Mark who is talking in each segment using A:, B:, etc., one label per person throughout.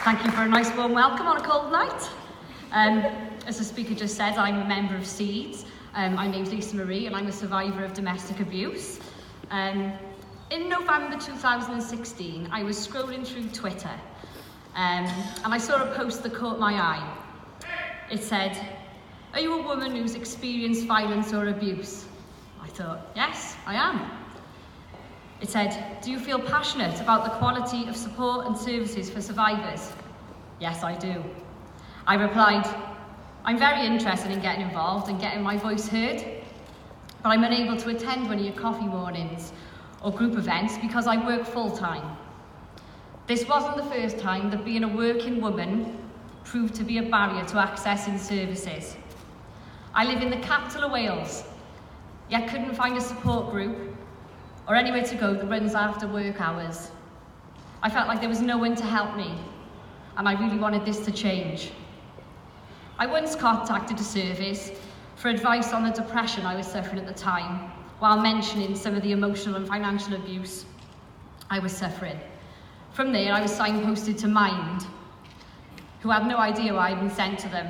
A: Thank you for a nice warm welcome on a cold night. As the speaker just said, I'm a member of Senydd. My name's Lisa Marie and I'm a survivor of domestic abuse. In November 2016, I was scrolling through Twitter and I saw a post that caught my eye. It said, "Are you a woman who's experienced violence or abuse?" I thought, yes, I am. It said, "Do you feel passionate about the quality of support and services for survivors?" Yes, I do. I replied, "I'm very interested in getting involved and getting my voice heard, but I'm unable to attend one of your coffee mornings or group events because I work full-time." This wasn't the first time that being a working woman proved to be a barrier to accessing services. I live in the capital of Wales, yet couldn't find a support group or anywhere to go that runs after work hours. I felt like there was no one to help me, and I really wanted this to change. I once contacted a service for advice on the depression I was suffering at the time, while mentioning some of the emotional and financial abuse I was suffering. From there, I was signposted to Mind, who had no idea why I'd been sent to them.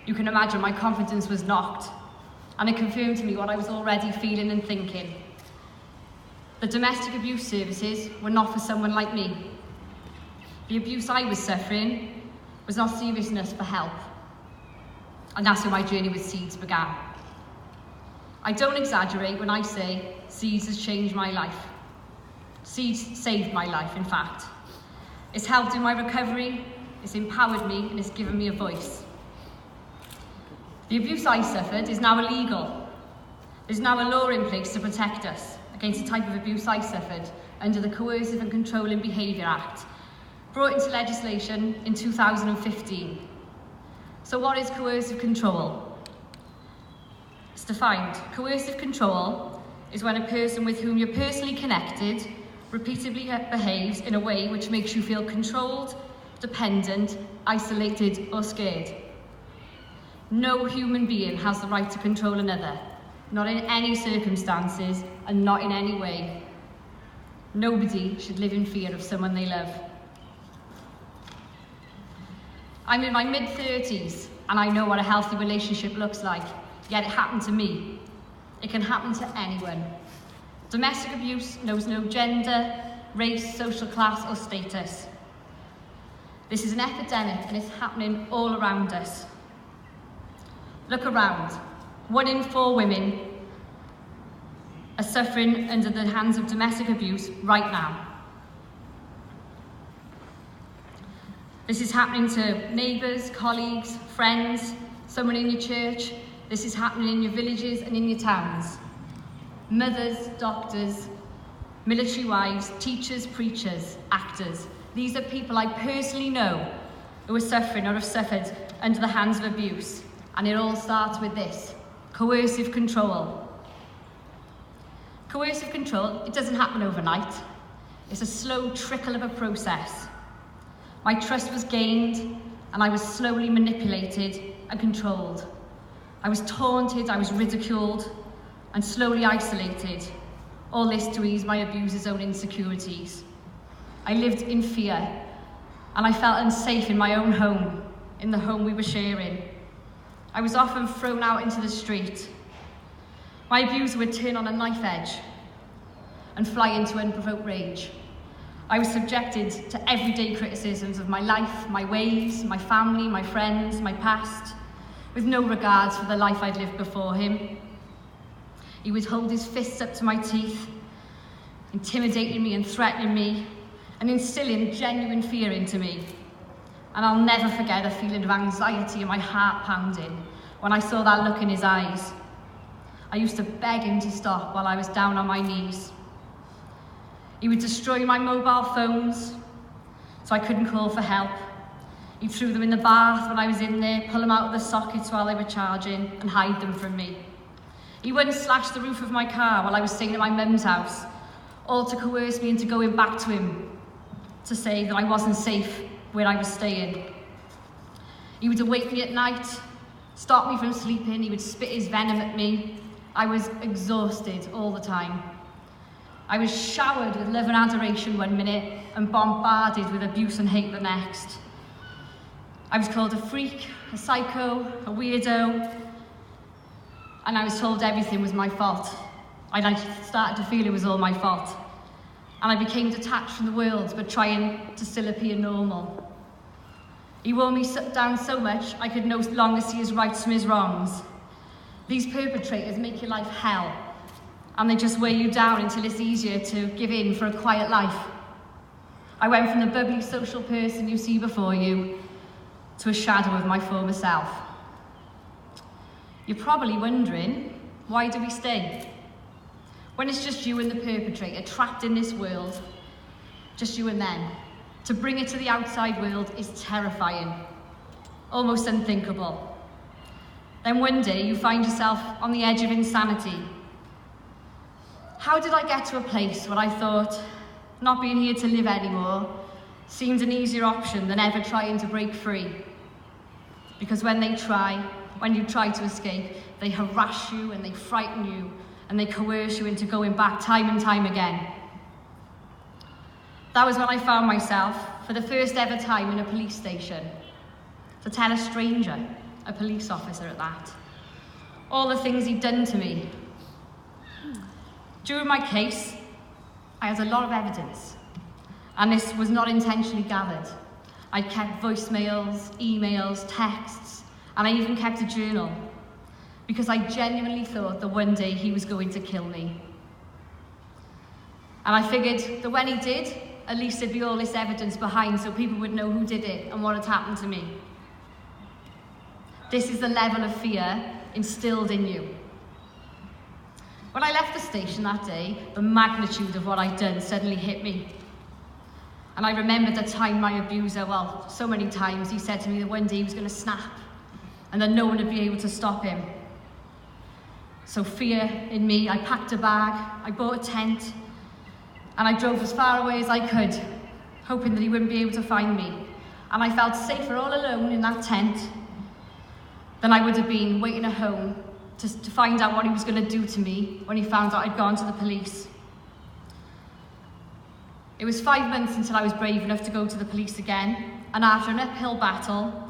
A: You can imagine my confidence was knocked, and it confirmed to me what I was already feeling and thinking. The domestic abuse services were not for someone like me. The abuse I was suffering was not serious enough for help. And that's where my journey with Senydd began. I don't exaggerate when I say Senydd has changed my life. Senydd saved my life, in fact. It's helped in my recovery, it's empowered me, and it's given me a voice. The abuse I suffered is now illegal. There's now a law in place to protect us against the type of abuse I suffered under the Coercive and Controlling Behaviour Act, brought into legislation in 2015. So what is coercive control? It's defined. Coercive control is when a person with whom you're personally connected repeatedly behaves in a way which makes you feel controlled, dependent, isolated, or scared. No human being has the right to control another, not in any circumstances and not in any way. Nobody should live in fear of someone they love. I'm in my mid-30s and I know what a healthy relationship looks like, yet it happened to me. It can happen to anyone. Domestic abuse knows no gender, race, social class or status. This is an epidemic and it's happening all around us. Look around. 1 in 4 women are suffering under the hands of domestic abuse right now. This is happening to neighbours, colleagues, friends, someone in your church. This is happening in your villages and in your towns. Mothers, doctors, military wives, teachers, preachers, actors. These are people I personally know who are suffering or have suffered under the hands of abuse. And it all starts with this: coercive control. Coercive control, it doesn't happen overnight. It's a slow trickle of a process. My trust was gained and I was slowly manipulated and controlled. I was taunted, I was ridiculed and slowly isolated. All this to ease my abuser's own insecurities. I lived in fear and I felt unsafe in my own home, in the home we were sharing. I was often thrown out into the street. My abuser would turn on a knife edge and fly into unprovoked rage. I was subjected to everyday criticisms of my life, my ways, my family, my friends, my past, with no regards for the life I'd lived before him. He would hold his fists up to my teeth, intimidating me and threatening me, and instilling genuine fear into me. And I'll never forget a feeling of anxiety and my heart pounding when I saw that look in his eyes. I used to beg him to stop while I was down on my knees. He would destroy my mobile phones so I couldn't call for help. He threw them in the bath when I was in there, pull them out of the sockets while they were charging and hide them from me. He once slashed the roof of my car while I was staying at my mum's house, all to coerce me into going back to him, to say that I wasn't safe where I was staying. He would awake me at night, stop me from sleeping, he would spit his venom at me. I was exhausted all the time. I was showered with love and adoration one minute and bombarded with abuse and hate the next. I was called a freak, a psycho, a weirdo, and I was told everything was my fault. I started to feel it was all my fault. And I became detached from the world, but trying to still appear normal. He wore me down so much I could no longer see his rights from his wrongs. These perpetrators make your life hell, and they just weigh you down until it's easier to give in for a quiet life. I went from the bubbly social person you see before you to a shadow of my former self. You're probably wondering, why do we stay? When it's just you and the perpetrator trapped in this world, just you and them. To bring it to the outside world is terrifying, almost unthinkable. Then one day you find yourself on the edge of insanity. How did I get to a place where I thought not being here to live anymore seemed an easier option than ever trying to break free? Because when you try to escape, they harass you and they frighten you and they coerce you into going back time and time again. That was when I found myself, for the first ever time, in a police station, to tell a stranger, a police officer at that, all the things he'd done to me. During my case, I had a lot of evidence, and this was not intentionally gathered. I kept voicemails, emails, texts, and I even kept a journal, because I genuinely thought that one day he was going to kill me. And I figured that when he did, at least there'd be all this evidence behind so people would know who did it and what had happened to me. This is the level of fear instilled in you. When I left the station that day, the magnitude of what I'd done suddenly hit me. And I remembered the time my abuser, well, so many times, he said to me that one day he was going to snap and that no one would be able to stop him. So fear in me, I packed a bag, I bought a tent, and I drove as far away as I could, hoping that he wouldn't be able to find me. And I felt safer all alone in that tent than I would have been waiting at home to find out what he was going to do to me when he found out I'd gone to the police. It was 5 months until I was brave enough to go to the police again, and after an uphill battle,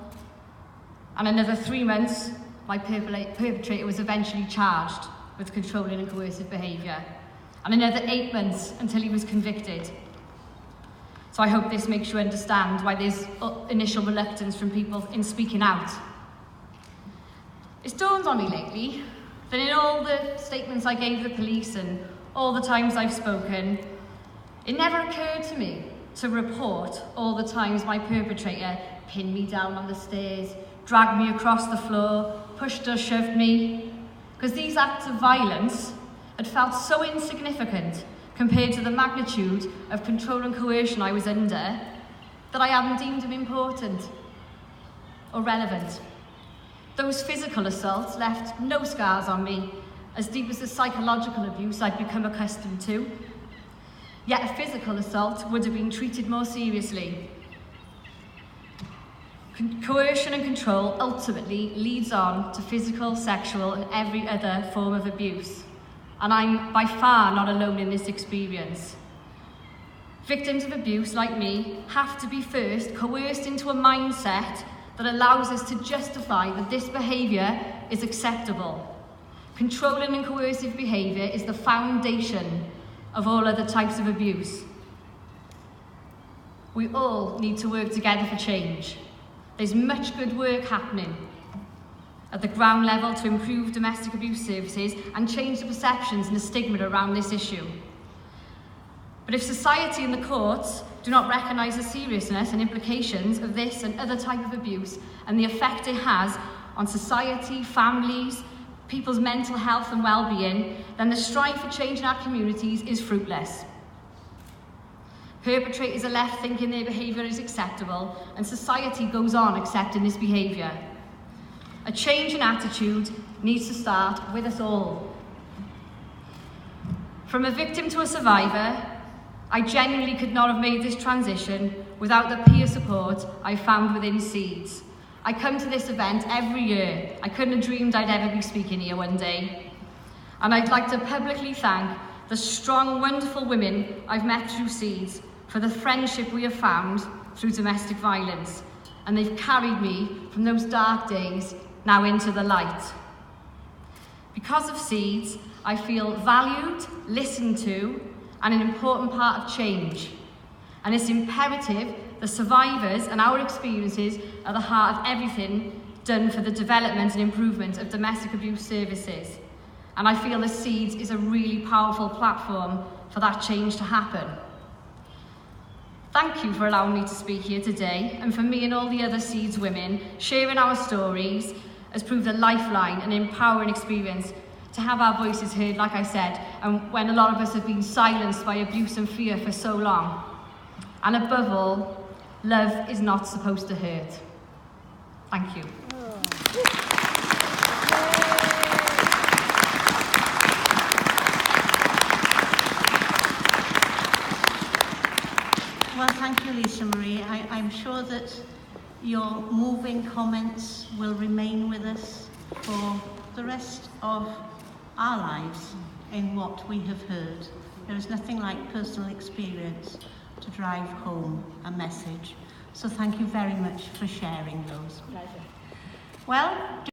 A: and another 3 months, my perpetrator was eventually charged with controlling and coercive behaviour, and another 8 months until he was convicted. So I hope this makes you understand why there's initial reluctance from people in speaking out. It's dawned on me lately that in all the statements I gave the police and all the times I've spoken, it never occurred to me to report all the times my perpetrator pinned me down on the stairs, dragged me across the floor, pushed or shoved me, because these acts of violence had felt so insignificant compared to the magnitude of control and coercion I was under that I hadn't deemed them important or relevant. Those physical assaults left no scars on me, as deep as the psychological abuse I'd become accustomed to. Yet a physical assault would have been treated more seriously. Coercion and control ultimately leads on to physical, sexual, and every other form of abuse. And I'm by far not alone in this experience. Victims of abuse, like me, have to be first coerced into a mindset that allows us to justify that this behaviour is acceptable. Controlling and coercive behaviour is the foundation of all other types of abuse. We all need to work together for change. There's much good work happening at the ground level to improve domestic abuse services and change the perceptions and the stigma around this issue. But if society and the courts do not recognise the seriousness and implications of this and other type of abuse and the effect it has on society, families, people's mental health and well-being, then the strive for change in our communities is fruitless. Perpetrators are left thinking their behaviour is acceptable, and society goes on accepting this behaviour. A change in attitude needs to start with us all. From a victim to a survivor, I genuinely could not have made this transition without the peer support I found within Seeds. I come to this event every year. I couldn't have dreamed I'd ever be speaking here one day. And I'd like to publicly thank the strong, wonderful women I've met through Seeds, for the friendship we have found through domestic violence, and they've carried me from those dark days now into the light. Because of Seeds, I feel valued, listened to, and an important part of change. And it's imperative the survivors and our experiences are the heart of everything done for the development and improvement of domestic abuse services. And I feel that Seeds is a really powerful platform for that change to happen. Thank you for allowing me to speak here today, and for me and all the other Seeds women, sharing our stories has proved a lifeline and empowering experience to have our voices heard, like I said, and when a lot of us have been silenced by abuse and fear for so long. And above all, love is not supposed to hurt. Thank you.
B: Well, thank you, Lisa Marie. I'm sure that your moving comments will remain with us for the rest of our lives in what we have heard. There is nothing like personal experience to drive home a message. So thank you very much for sharing those.
A: Pleasure.
B: Well,